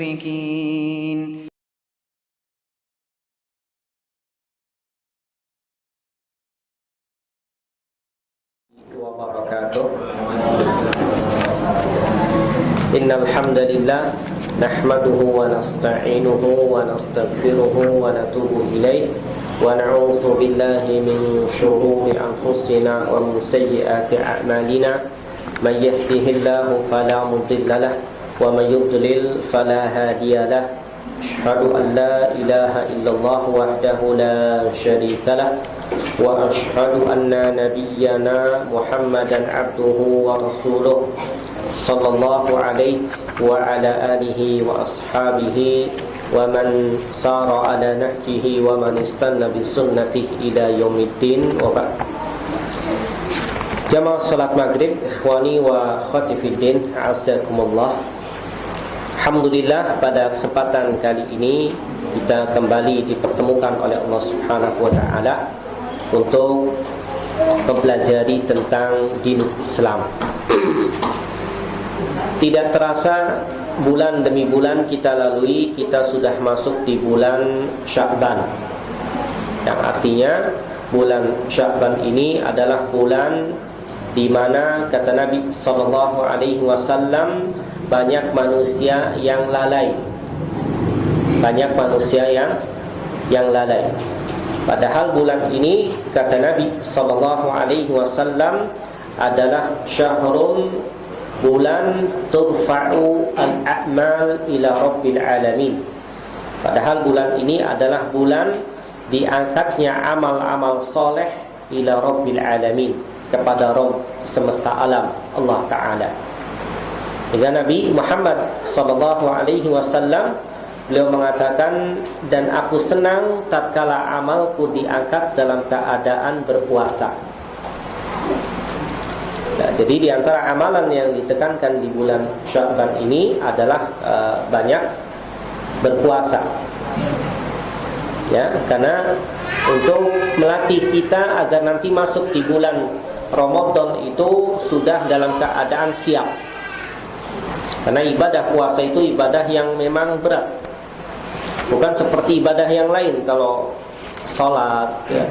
المشركين wabarakatuh. Innal hamdalillah nahmaduhu wa nasta'inuhu wa nastaghfiruhu wa natubu ilaih wa na'udzu billahi min shururi anfusina wa min sayyiati a'malina may yahdihillahu fala mudilla lahu wa may yudlil fala hadiya lahu. Asyhadu an la ilaha illallah wahdahu la syarika lahu wa asyhadu anna nabiyyana Muhammadan abduhu wa rasuluh sallallahu alaihi wa ala alihi wa ashabihi wa man sara ala nahjihi wa man istanna bi sunnatihi ila yaumiddin wa ba'd. Jamaah salat maghrib, ikhwani wa akhwati fiddin, azakumullah. Alhamdulillah, pada kesempatan kali ini kita kembali dipertemukan oleh Allah Subhanahu wa taala untuk mempelajari tentang din Islam. Tidak terasa bulan demi bulan kita lalui, kita sudah masuk di bulan Sya'ban. Yang artinya bulan Sya'ban ini adalah bulan di mana kata Nabi sallallahu alaihi wasallam banyak manusia yang lalai. Banyak manusia yang lalai. Padahal bulan ini kata Nabi sallallahu alaihi wasallam adalah syahrun, bulan turfa'u al-a'mal ila rabbil alamin. Padahal bulan ini adalah bulan diangkatnya amal-amal soleh ila rabbil alamin, kepada Rabb semesta alam, Allah Ta'ala. Dengan Nabi Muhammad sallallahu alaihi wasallam, beliau mengatakan, dan aku senang tatkala amalku diangkat dalam keadaan berpuasa. Nah, jadi di antara amalan yang ditekankan di bulan Sya'ban ini adalah banyak berpuasa. Ya, karena untuk melatih kita agar nanti masuk di bulan Ramadan itu sudah dalam keadaan siap. Karena ibadah puasa itu ibadah yang memang berat. Bukan seperti ibadah yang lain. Kalau sholat ya,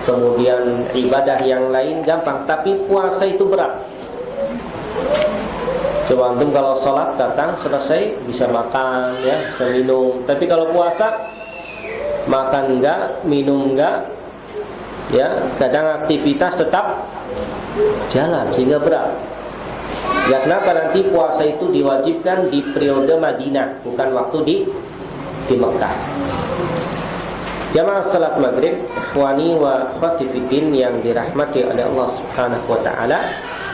kemudian ibadah yang lain gampang, tapi puasa itu berat. Coba antum kalau sholat datang selesai bisa makan ya, bisa minum. Tapi kalau puasa makan enggak, minum enggak, ya kadang aktivitas tetap jalan sehingga berat. Ya, kenapa nanti puasa itu diwajibkan di periode Madinah, bukan waktu di Mekah. Jamaah salat maghrib, ikhwani wa akhwati fiddin yang dirahmati oleh Allah Subhanahu wa taala.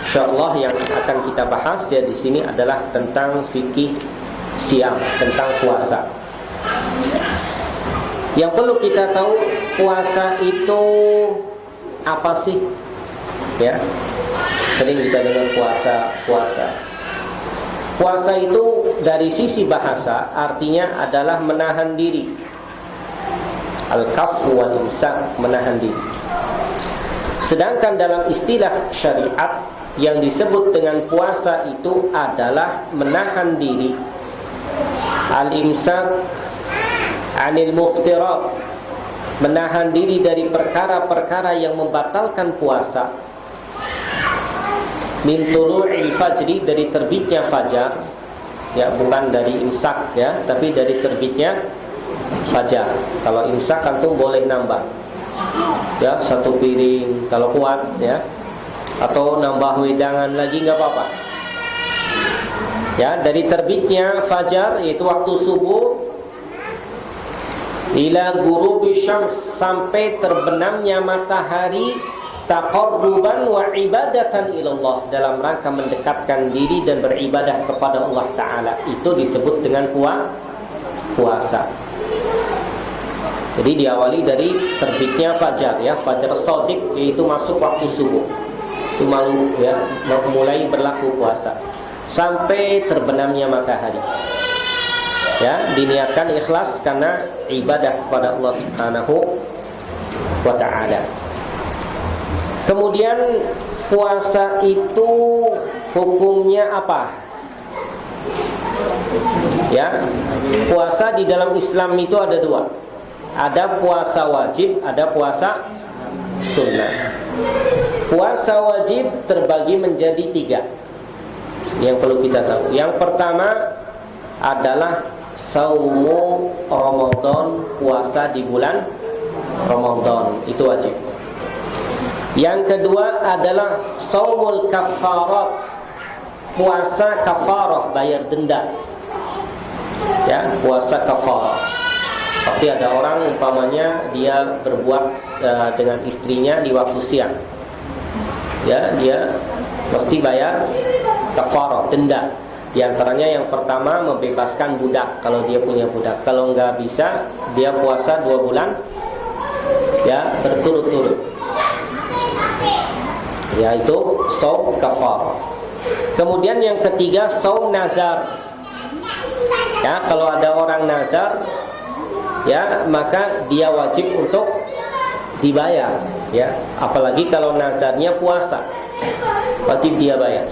Insyaallah yang akan kita bahas ya di sini adalah tentang fikih siam, tentang puasa. Yang perlu kita tahu, puasa itu apa sih? Ya. Sering kita dengar puasa. Puasa itu dari sisi bahasa artinya adalah menahan diri. Al-kaffu wal imsak, menahan diri. Sedangkan dalam istilah syariat yang disebut dengan puasa itu adalah menahan diri. Al-imsak anil muftirat, menahan diri dari perkara-perkara yang membatalkan puasa. Min tulu'il fajri, dari terbitnya fajar, ya bukan dari imsak ya, tapi dari terbitnya fajar. Kalau imsak kan tuh boleh nambah ya, satu piring kalau kuat ya, atau nambah wedangan lagi nggak apa-apa ya. Dari terbitnya fajar yaitu waktu subuh ila ghurubi syams, sampai terbenamnya matahari, taqarruban wa ibadatan ilallah, dalam rangka mendekatkan diri dan beribadah kepada Allah Ta'ala. Itu disebut dengan puasa. Jadi diawali dari terbitnya fajar ya, fajar shadiq, yaitu masuk waktu subuh. Itu malu ya, mulai berlaku puasa sampai terbenamnya matahari. Ya, diniatkan ikhlas karena ibadah kepada Allah Subhanahu wa ta'ala. Kemudian puasa itu hukumnya apa? Ya, puasa di dalam Islam itu ada dua. Ada puasa wajib, ada puasa sunnah. Puasa wajib terbagi menjadi tiga. Yang perlu kita tahu. Yang pertama adalah saumu Ramadan, puasa di bulan Ramadan, itu wajib. Yang kedua adalah saumul kafarat, puasa kafarah, bayar denda. Ya, puasa kafarah. Seperti ada orang umpamanya dia berbuat dengan istrinya di waktu siang. Ya, dia mesti bayar kafarah, denda. Di antaranya yang pertama membebaskan budak kalau dia punya budak. Kalau nggak bisa, dia puasa 2 bulan ya berturut-turut. Yaitu shaum kafarah. Kemudian yang ketiga shaum nazar. Ya, kalau ada orang nazar, ya maka dia wajib untuk dibayar. Ya, apalagi kalau nazarnya puasa, wajib dia bayar.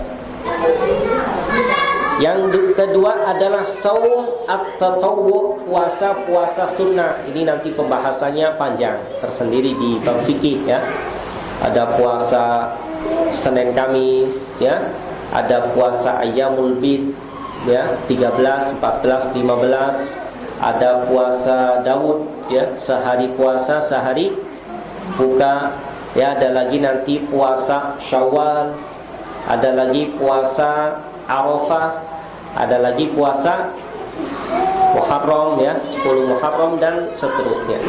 Yang kedua adalah shaum at-tatawwu, puasa sunnah. Ini nanti pembahasannya panjang tersendiri di bab fikih ya. Ada puasa Senin Kamis ya, ada puasa Ayyamul Bid ya, 13, 14, 15. Ada puasa Daud ya, sehari puasa sehari buka ya. Ada lagi nanti puasa Syawal, ada lagi puasa Arafah, ada lagi puasa Muharram ya, 10 Muharram dan seterusnya.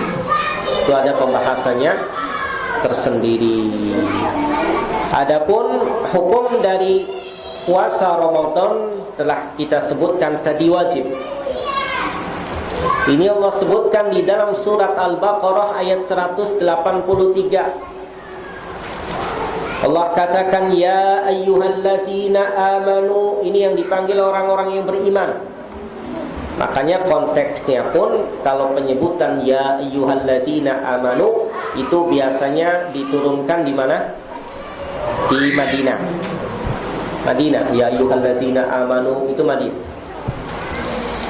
Itu ada pembahasannya tersendiri. Adapun hukum dari puasa Ramadan telah kita sebutkan tadi, wajib. Ini Allah sebutkan di dalam surat Al-Baqarah ayat 183. Allah katakan ya ayyuhallazina amanu, ini yang dipanggil orang-orang yang beriman. Makanya konteksnya pun kalau penyebutan ya ayyuhallazina amanu itu biasanya diturunkan di mana? Di Madinah. Madinah, ya ayyuhallazina amanu itu Madinah.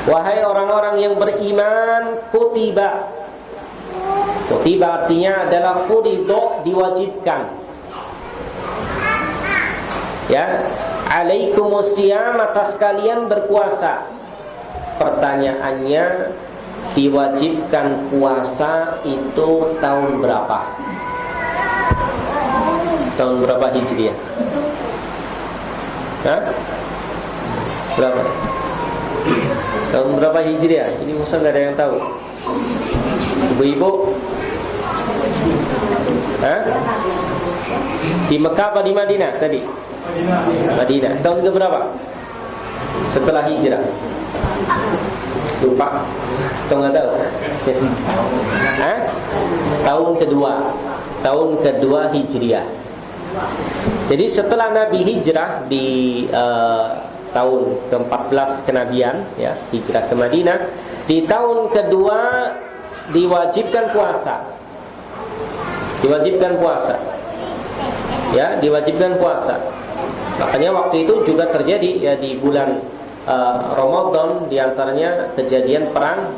Wahai orang-orang yang beriman, kutiba. Kutiba artinya adalah furido, diwajibkan. Ya, alaikumusiyam, atas kalian berpuasa. Pertanyaannya, diwajibkan puasa itu tahun berapa? Tahun berapa Hijriah? Hah? Berapa? Tahun berapa Hijriah? Ini Musa nggak ada yang tahu. Ibu-ibu? Hah? Di Mekah apa di Madinah tadi? Madinah. Tahun ke berapa? Setelah hijrah. Lupa. Atau nggak tahu? Hah? Tahun kedua. Tahun kedua Hijriah. Jadi setelah Nabi hijrah di tahun ke-14 kenabian ya, hijrah ke Madinah, di tahun kedua diwajibkan puasa. Diwajibkan puasa. Ya, diwajibkan puasa. Makanya waktu itu juga terjadi ya di bulan Ramadan, diantaranya kejadian perang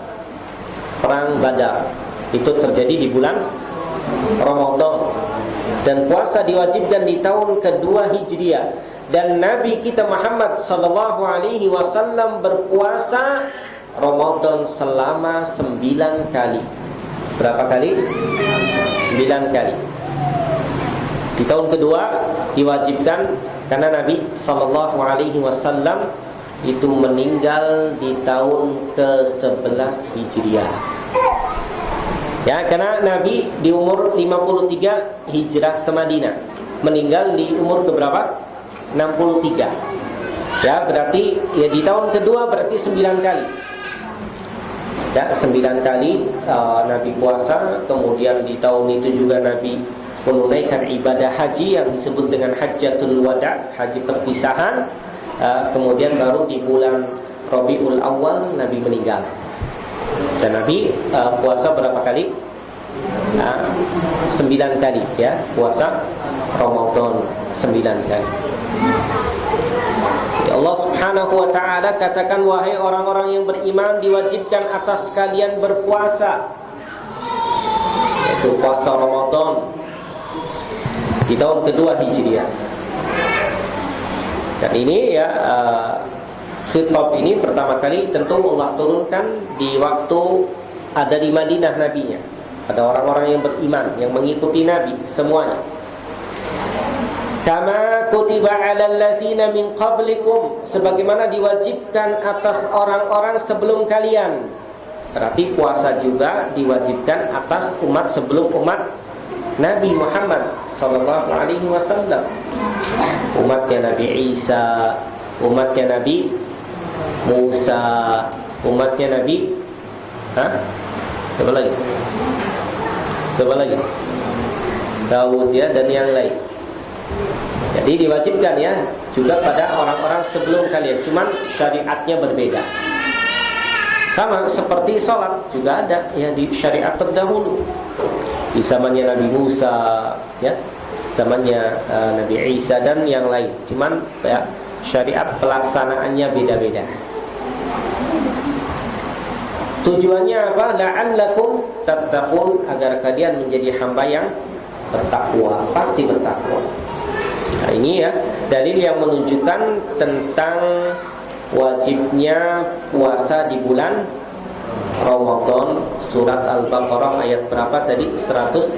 Badar. Itu terjadi di bulan Ramadan. Dan puasa diwajibkan di tahun kedua Hijriah. Dan Nabi kita Muhammad sallallahu alaihi wasallam berpuasa Ramadan selama 9 kali. Berapa kali? 9 kali. Di tahun kedua diwajibkan karena Nabi sallallahu alaihi wasallam itu meninggal di tahun ke-11 Hijriah. Ya, karena Nabi di umur 53 hijrah ke Madinah, meninggal di umur keberapa? 63. Ya, berarti ya di tahun kedua berarti 9 kali. Ya, 9 kali Nabi puasa. Kemudian di tahun itu juga Nabi menunaikan ibadah haji yang disebut dengan Hajjatul Wada, haji perpisahan. Kemudian baru di bulan Rabiul Awal Nabi meninggal. Dan Nabi puasa berapa kali? 9 kali ya, puasa Ramadan 9 kali. Ya, Allah Subhanahu Subhanahu wa ta'ala, katakan wahai orang-orang yang beriman, diwajibkan atas kalian berpuasa, yaitu puasa Ramadan di tahun kedua Hijriah. Dan ini ya khitab ini pertama kali tentu Allah turunkan di waktu ada di Madinah nabinya. Ada orang-orang yang beriman, yang mengikuti Nabi semuanya. Kama kutiba 'alal ladzina min qablikum, sebagaimana diwajibkan atas orang-orang sebelum kalian. Berarti puasa juga diwajibkan atas umat sebelum umat Nabi Muhammad sallallahu alaihi wasallam. Umatnya Nabi Isa, umatnya Nabi Musa, umatnya Nabi Siapa lagi? Daud ya, dan yang lain. Jadi diwajibkan ya juga pada orang-orang sebelum kalian, cuman syariatnya berbeda. Sama seperti sholat juga ada ya di syariat terdahulu. Di zamannya Nabi Musa ya, zamannya Nabi Isa dan yang lain. Cuman ya syariat pelaksanaannya beda-beda. Tujuannya apa? La'allakum tattaqun, agar kalian menjadi hamba yang bertakwa, pasti bertakwa. Nah, ini ya dalil yang menunjukkan tentang wajibnya puasa di bulan Ramadan. Surat Al-Baqarah ayat berapa tadi? 183.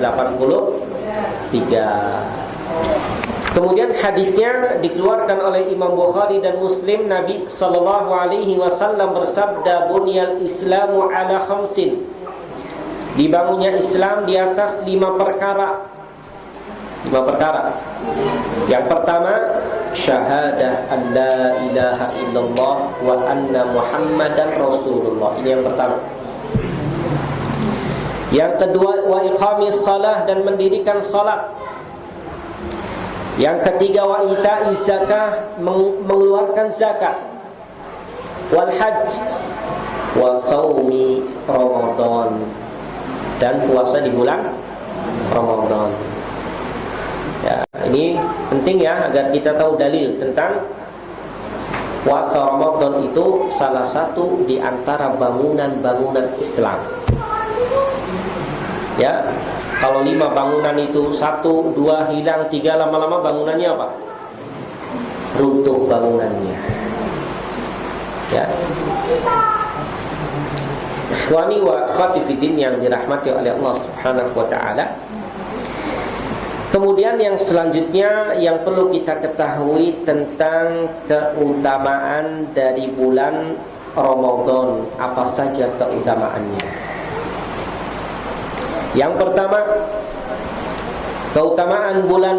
Kemudian hadisnya dikeluarkan oleh Imam Bukhari dan Muslim. Nabi sallallahu alaihi wasallam bersabda, "Bunyal Islamu ala khamsin." Dibangunnya Islam di atas 5 perkara. 5 perkara. Yang pertama, syahadah an la ilaha illallah wa anna Muhammadan Rasulullah. Ini yang pertama. Yang kedua, wa iqamis shalah, dan mendirikan salat. Yang ketiga, wa ita'iz zakah, mengeluarkan zakat. Wal hajj wa shaumi Ramadan, dan puasa di bulan Ramadan. Ya, ini penting ya agar kita tahu dalil tentang puasa Ramadan itu salah satu di antara bangunan-bangunan Islam. Ya, kalau 5 bangunan itu 1, 2 hilang, 3 lama-lama bangunannya apa? Runtuh bangunannya. Ya. Ikhwani wa akhwati fiddin yang dirahmati oleh Allah Subhanahu wa taala. Kemudian yang selanjutnya yang perlu kita ketahui tentang keutamaan dari bulan Ramadan. Apa saja keutamaannya? Yang pertama, keutamaan bulan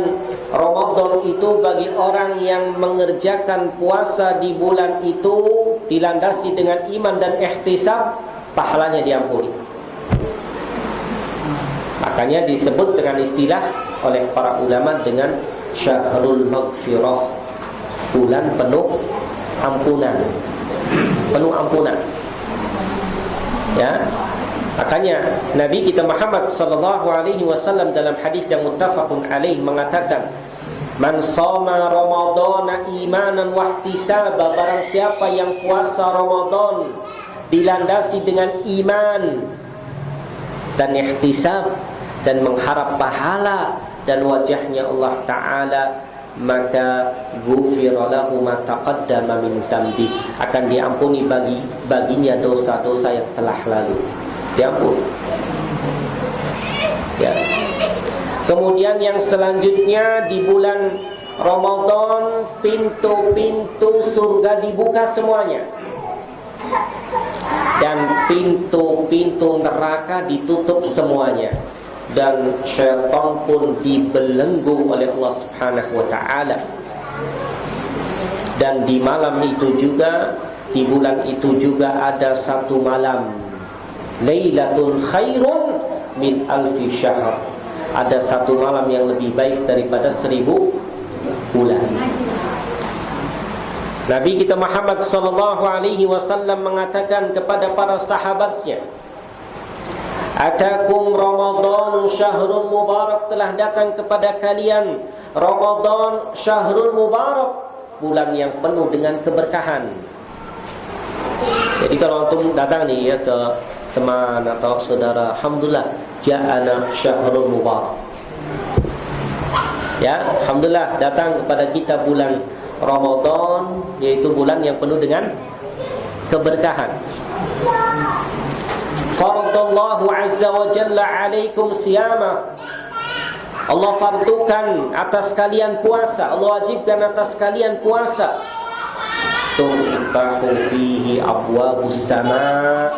Ramadan itu bagi orang yang mengerjakan puasa di bulan itu dilandasi dengan iman dan ihtisab, pahalanya diampuni. Makanya disebut dengan istilah oleh para ulama dengan syahrul maghfirah, bulan penuh ampunan. Penuh ampunan. Ya. Makanya Nabi kita Muhammad sallallahu alaihi wasallam dalam hadis yang muttafaqun alaih mengatakan, "Man shoma ramadhana imanan wa ihtisaba," barang siapa yang puasa Ramadan dilandasi dengan iman dan ihtisab dan mengharap pahala dan wajahnya Allah Ta'ala, maka ghufira lahu ma taqaddama min dzambi, akan diampuni baginya dosa-dosa yang telah lalu. Diampuni. Ya. Kemudian yang selanjutnya di bulan Ramadan pintu-pintu surga dibuka semuanya. Dan pintu-pintu neraka ditutup semuanya. Dan syaitan pun dibelenggu oleh Allah Subhanahu wa ta'ala. Dan di malam itu juga, di bulan itu juga ada satu malam, Lailatul khairun min alfi syahr, ada satu malam yang lebih baik daripada 1000 bulan. Nabi kita Muhammad sallallahu alaihi wasallam mengatakan kepada para sahabatnya, "Atakum Ramadan syahrun mubarak," telah datang kepada kalian Ramadan syahrul mubarak, bulan yang penuh dengan keberkahan. Jadi kalau antum datang nih ya ke teman atau saudara, alhamdulillah ja'ana syahrul mubarak. Ya, alhamdulillah datang kepada kita bulan Ramadan, yaitu bulan yang penuh dengan keberkahan. Faradallahu azza wa jalla alaikum siyama. Allah fardukan atas kalian puasa, Allah wajibkan atas kalian puasa. Tuftahu fihi abwabus sama,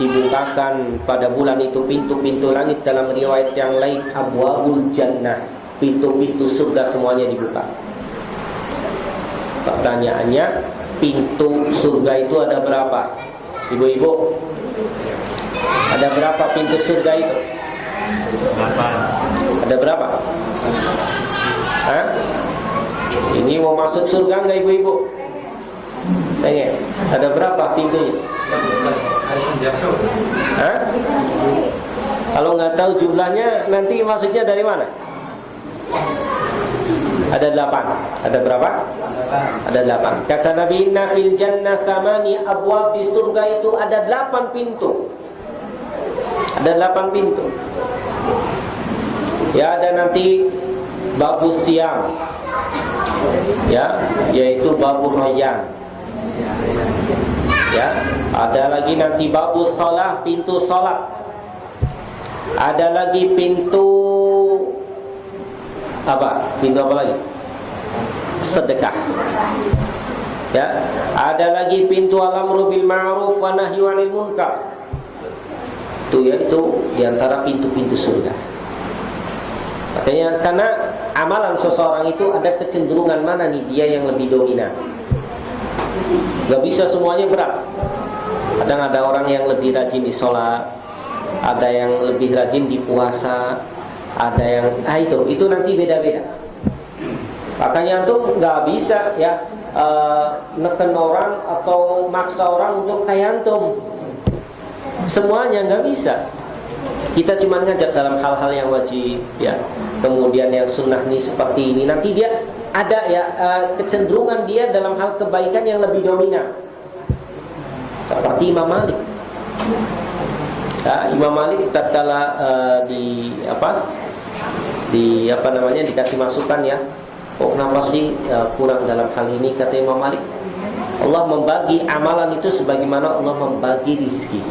dibukakan pada bulan itu pintu-pintu langit. Dalam riwayat yang lain abwabul jannah, pintu-pintu surga semuanya dibuka. Pertanyaannya, pintu surga itu ada berapa? Ibu-ibu, ada berapa pintu surga itu? Ada berapa? Hah? Ini mau masuk surga enggak ibu-ibu? Tanya, ada berapa pintunya? Hah? Kalau nggak tahu jumlahnya, nanti masuknya dari mana? Ada 8. Ada berapa? Ada 8. Kata Nabi, inna fil jannah samani abwab, di surga itu ada 8 pintu. Ada 8 pintu. Ya, ada nanti babus siam, ya, yaitu babur rayyan. Ya, ada lagi nanti babus shalah, pintu salat. Ada lagi pintu apa? Pintu apa lagi? Sedekah. Ya, ada lagi pintu al-amru bil ma'ruf wa nahyi 'anil munkar. Itu ya, itu diantara pintu-pintu surga. Makanya karena amalan seseorang itu ada kecenderungan mana nih dia yang lebih dominan. Gak bisa semuanya berat. Kadang ada orang yang lebih rajin di sholat, ada yang lebih rajin di puasa, ada yang itu nanti beda-beda. Makanya antum nggak bisa ya neken orang atau maksa orang untuk kayak antum. Semuanya nggak bisa. Kita cuma ngajak dalam hal-hal yang wajib, ya. Kemudian yang sunnah nih seperti ini. Nanti dia ada ya kecenderungan dia dalam hal kebaikan yang lebih dominan. Seperti Imam Malik. Ya, Imam Malik tatkala dikasih masukan ya. Oh, kenapa sih kurang dalam hal ini, kata Imam Malik. Allah membagi amalan itu sebagaimana Allah membagi rizki.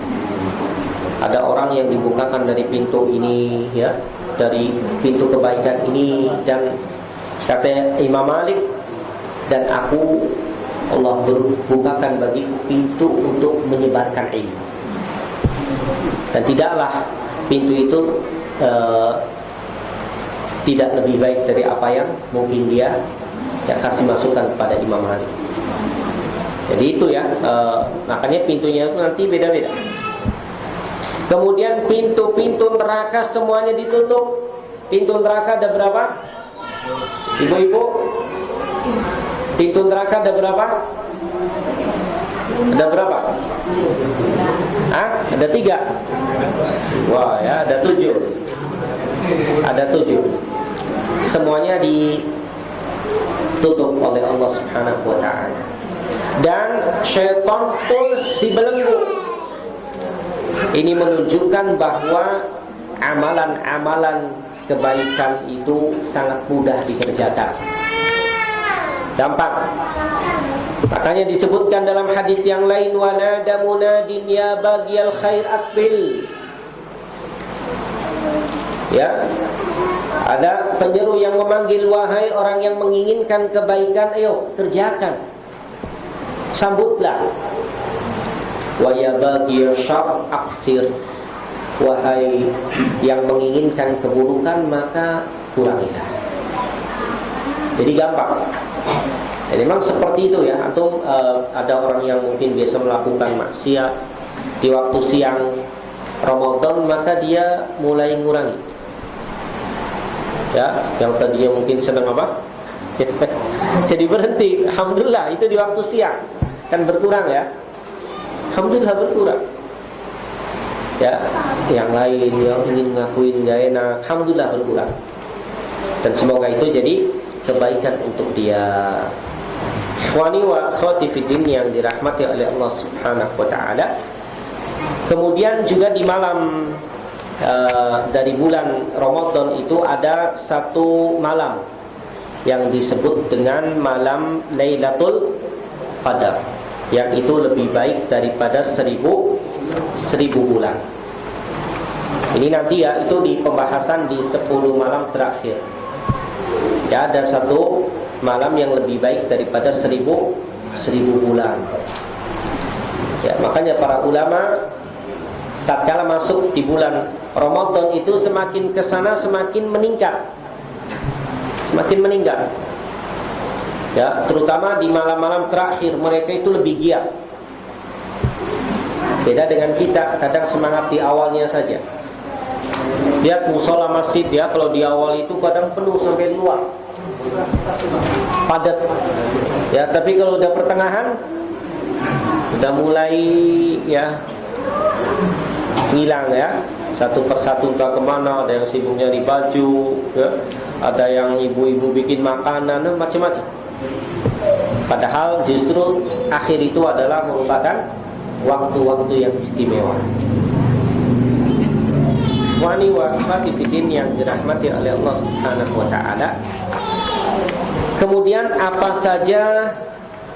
Ada orang yang dibukakan dari pintu ini ya, dari pintu kebaikan ini, dan kata Imam Malik, dan aku Allah bukakan bagiku pintu untuk menyebarkan ilmu. Dan tidaklah pintu itu tidak lebih baik dari apa yang mungkin dia kasih masukan kepada Imam Malik. Jadi itu ya, makanya pintunya itu nanti beda-beda. Kemudian pintu-pintu neraka semuanya ditutup. Pintu neraka ada berapa? Ibu-ibu, pintu neraka ada berapa? Ada berapa? Ada 3. Wah ya, ada 7. Ada 7. Semuanya ditutup oleh Allah Subhanahu wa ta'ala. Dan syaitan pun dibelenggu. Ini menunjukkan bahwa amalan-amalan kebaikan itu sangat mudah dikerjakan. Gampang. Makanya disebutkan dalam hadis yang lain, wa nada munadin ya baghiyal khair aqbil. Ya. Ada penyeru yang memanggil, wahai orang yang menginginkan kebaikan, ayo kerjakan. Sambutlah. Wa ya baghiyal syarr aqsir. Wahai yang menginginkan keburukan, maka kurangilah. Jadi gampang. Jadi memang seperti itu ya. Antum ada orang yang mungkin biasa melakukan maksiat di waktu siang Ramadan, maka dia mulai ngurangi. Ya, yang tadinya mungkin senang apa? Jadi berhenti. Alhamdulillah, itu di waktu siang kan berkurang ya. Alhamdulillah berkurang. Ya, yang lain yang ingin ngakuin gak enak, alhamdulillah berkurang. Dan semoga itu jadi kebaikan untuk dia, Ikhwani wa akhwati fiddin yang dirahmati oleh Allah Subhanahu wa taala. Kemudian juga di malam dari bulan Ramadan itu ada satu malam yang disebut dengan malam Lailatul Qadar, yang itu lebih baik daripada 1000 bulan. Ini nanti ya, itu di pembahasan di 10 malam terakhir. Ya, ada satu malam yang lebih baik daripada 1000 bulan. Ya, makanya para ulama tatkala masuk di bulan Ramadan itu semakin kesana semakin meningkat, ya, terutama di malam-malam terakhir mereka itu lebih giat. Beda dengan kita, kadang semangat di awalnya saja. Lihat musola masjid ya, kalau di awal itu kadang penuh sampai luar, padat. Ya, tapi kalau udah pertengahan, udah mulai ya hilang ya, satu persatu entah kemana. Ada yang sibuk nyari baju ya, ada yang ibu-ibu bikin makanan, macam-macam. Padahal justru akhir itu adalah merupakan waktu-waktu yang istimewa. Wani wa akhwati fiddin yang dirahmati oleh Allah Subhanahu wa taala. Kemudian apa saja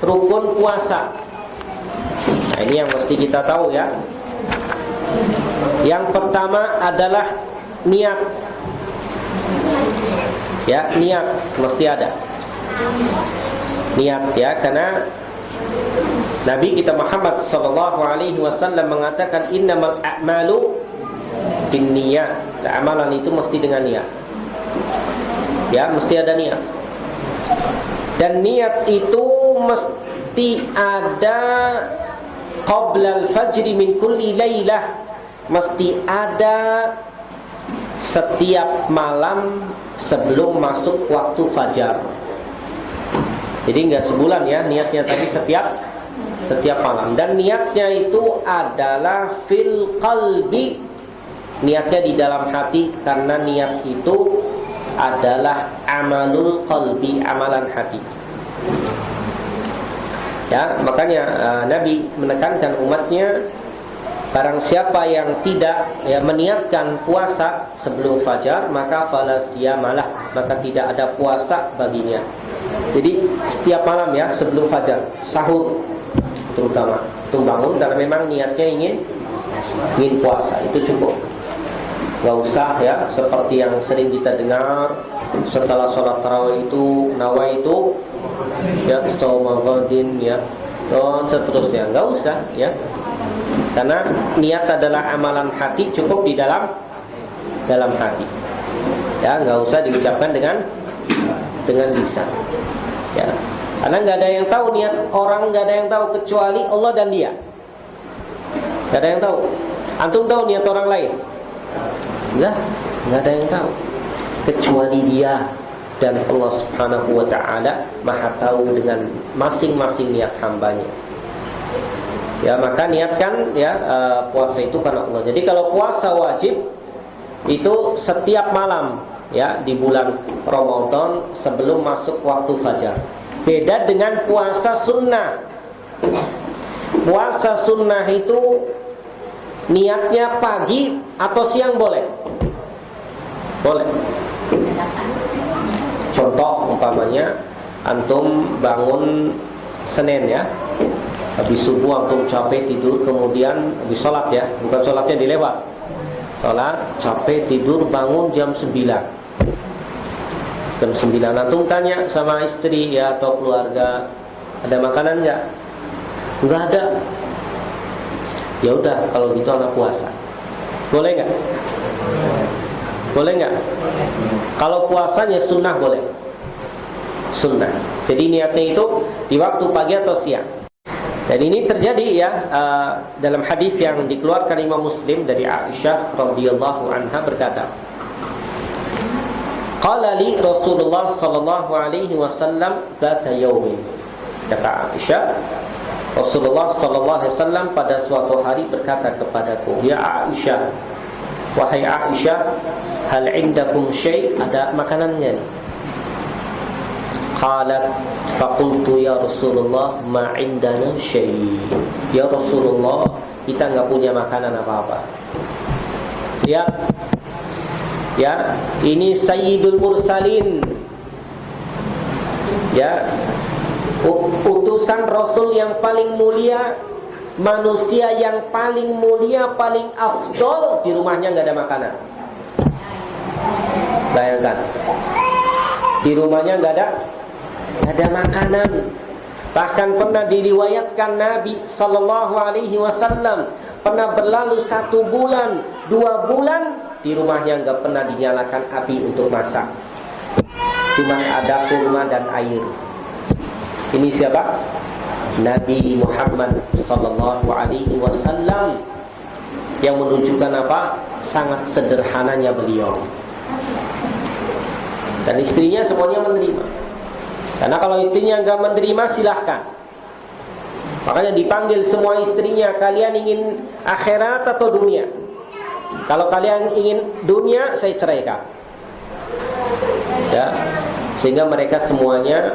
rukun puasa? Nah, ini yang mesti kita tahu ya. Yang pertama adalah niat. Ya, niat mesti ada. Niat ya, karena Nabi kita Muhammad sallallahu alaihi wasallam mengatakan innamal a'malu binniyat. Amalan itu mesti dengan niat. Ya, mesti ada niat. Dan niat itu mesti ada qabla al-fajri min kulli lailah. Mesti ada setiap malam sebelum masuk waktu fajar. Jadi enggak sebulan ya niatnya, tapi setiap malam. Dan niatnya itu adalah fil qalbi, niatnya di dalam hati, karena niat itu adalah amalul qalbi, amalan hati. Ya, makanya Nabi menekankan umatnya, barang siapa yang tidak ya meniatkan puasa sebelum fajar, maka fala siyamalah, maka tidak ada puasa baginya. Jadi setiap malam ya sebelum fajar, sahur terutama, itu bangun karena memang niatnya ingin puasa, itu cukup. Gak usah ya seperti yang sering kita dengar setelah sholat tarawih itu nawaitu ya shauma ghadin ya, dan seterusnya. Gak usah ya, karena niat adalah amalan hati, cukup di dalam hati ya, gak usah diucapkan dengan lisan ya, karena gak ada yang tahu niat orang, gak ada yang tahu kecuali Allah dan dia. Gak ada yang tahu. Antum tahu niat orang lain? Enggak ada yang tahu kecuali dia, dan Allah Subhanahu wa ta'ala maha tahu dengan masing-masing niat hambanya. Ya, maka niatkan ya puasa itu karena Allah. Jadi kalau puasa wajib itu setiap malam ya di bulan Ramadan sebelum masuk waktu fajar. Beda dengan puasa sunnah. Puasa sunnah itu niatnya pagi atau siang boleh. Boleh. Contoh umpamanya antum bangun Senin ya, habis subuh antum capek tidur, kemudian habis sholat ya, bukan sholatnya dilewat, sholat capek tidur, bangun jam 9. Jam 9 antum tanya sama istri ya atau keluarga, ada makanan enggak? Enggak ada. Ya udah, kalau gitu anak puasa. Boleh enggak? Boleh enggak? Kalau puasanya sunnah boleh. Sunnah. Jadi niatnya itu di waktu pagi atau siang. Dan ini terjadi ya dalam hadis yang dikeluarkan Imam Muslim dari Aisyah radhiyallahu anha berkata, qala li Rasulullah sallallahu alaihi wasallam zata yaumin. Kata Aisyah, Rasulullah sallallahu alaihi wasallam pada suatu hari berkata kepadaku, ya Aisyah, wahai Aisyah, hal indakum syai', ada makanannya nih? Qalat faqultu ya Rasulullah ma indana syai. Ya Rasulullah, kita enggak punya makanan apa-apa. Lihat. Ya, ini Sayyidul Mursalin. Ya. Utusan Rasul yang paling mulia, manusia yang paling mulia, paling afdol, di rumahnya enggak ada makanan. Bayangkan. Di rumahnya enggak ada makanan. Bahkan pernah diriwayatkan Nabi sallallahu alaihi wasallam pernah berlalu 1 bulan, 2 bulan di rumahnya enggak pernah dinyalakan api untuk masak. Cuma ada kurma dan air. Ini siapa? Nabi Muhammad sallallahu alaihi wasallam, yang menunjukkan apa? Sangat sederhananya beliau. Dan istrinya semuanya menerima. Karena kalau istrinya enggak menerima, silahkan. Makanya dipanggil semua istrinya, kalian ingin akhirat atau dunia? Kalau kalian ingin dunia, saya ceraikan. Ya, sehingga mereka semuanya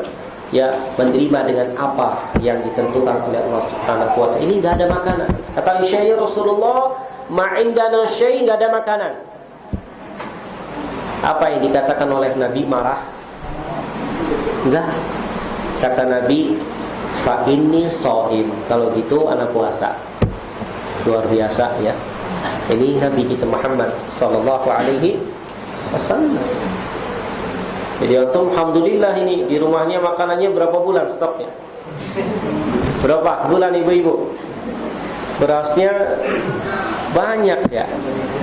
ya menerima dengan apa yang ditentukan oleh Allah Subhanahu wa taala. Ini enggak ada makanan. Kata Aisyah, Rasulullah, ma indana syai, enggak ada makanan. Apa yang dikatakan oleh Nabi? Marah? Enggak. Kata Nabi, fa inni shaim. Kalau gitu anak puasa. Luar biasa ya. Ini Nabi kita Muhammad sallallahu alaihi wasallam. Jadi alhamdulillah ini di rumahnya makanannya berapa bulan stoknya? Berapa bulan ibu-ibu? Berasnya banyak ya.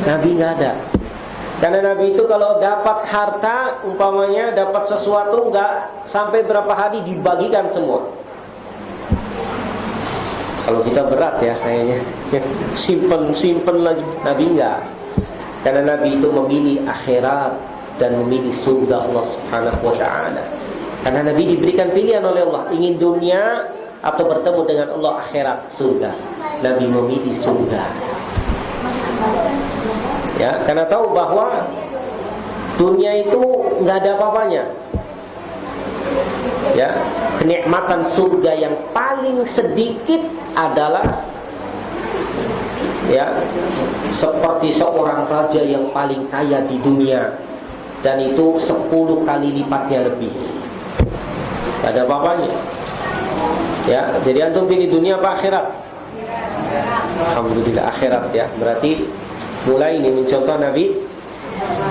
Nabi enggak ada. Karena Nabi itu kalau dapat harta, umpamanya dapat sesuatu, enggak sampai berapa hari dibagikan semua. Kalau kita berat ya kayaknya, simpen lagi. Nabi enggak. Karena Nabi itu memilih akhirat dan memilih surga Allah Subhanahu wa taala. Karena Nabi diberikan pilihan oleh Allah, ingin dunia atau bertemu dengan Allah akhirat, surga. Nabi memilih surga. Ya, karena tahu bahwa dunia itu enggak ada apa-apanya. Ya, kenikmatan surga yang paling sedikit adalah ya seperti seorang raja yang paling kaya di dunia, dan itu 10 kali lipatnya lebih. Enggak ada apa-apanya. Ya, jadi antum pilih dunia apa akhirat? Alhamdulillah akhirat ya. Berarti mulai ini mencontoh Nabi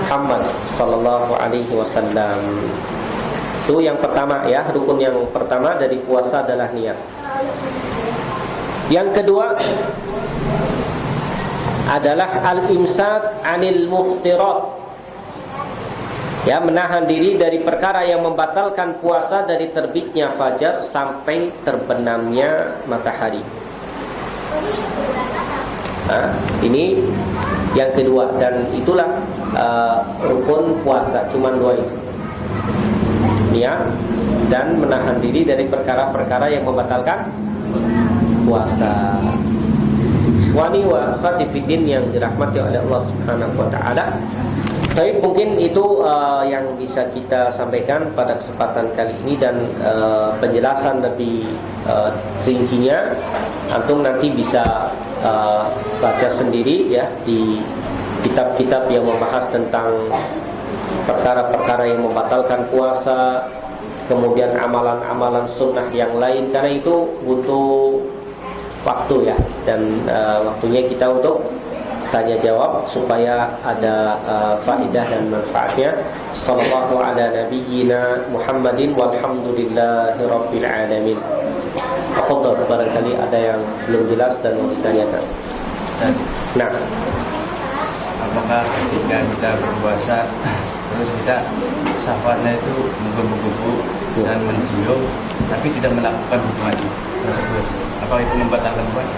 Muhammad sallallahu alaihi wasallam. Itu yang pertama ya, rukun yang pertama dari puasa adalah niat. Yang kedua adalah al-imsak 'anil muftirat. Ya, menahan diri dari perkara yang membatalkan puasa dari terbitnya fajar sampai terbenamnya matahari. Nah, ini yang kedua, dan itulah rukun puasa, cuma 2 itu. Niat dan menahan diri dari perkara-perkara yang membatalkan puasa. Wani wa khatifidin yang dirahmati oleh Allah Subhanahu wa taala. Tapi mungkin itu yang bisa kita sampaikan pada kesempatan kali ini, dan penjelasan lebih rincinya antum nanti bisa baca sendiri ya di kitab-kitab yang membahas tentang perkara-perkara yang membatalkan puasa, kemudian amalan-amalan sunnah yang lain. Karena itu butuh waktu ya, dan waktunya kita untuk tanya jawab supaya ada faedah dan manfaatnya. Sallallahu ala nabiyyina Muhammadin walhamdulillahi rabbil alamin. Tafadhal, barangkali ada yang belum jelas dan mau ditanyakan. Nah, apakah ketika kita berpuasa terus kita syahwatnya itu menggebu-gebu dan mencium, tapi tidak melakukan hubungan tersebut, apakah itu membatalkan puasa?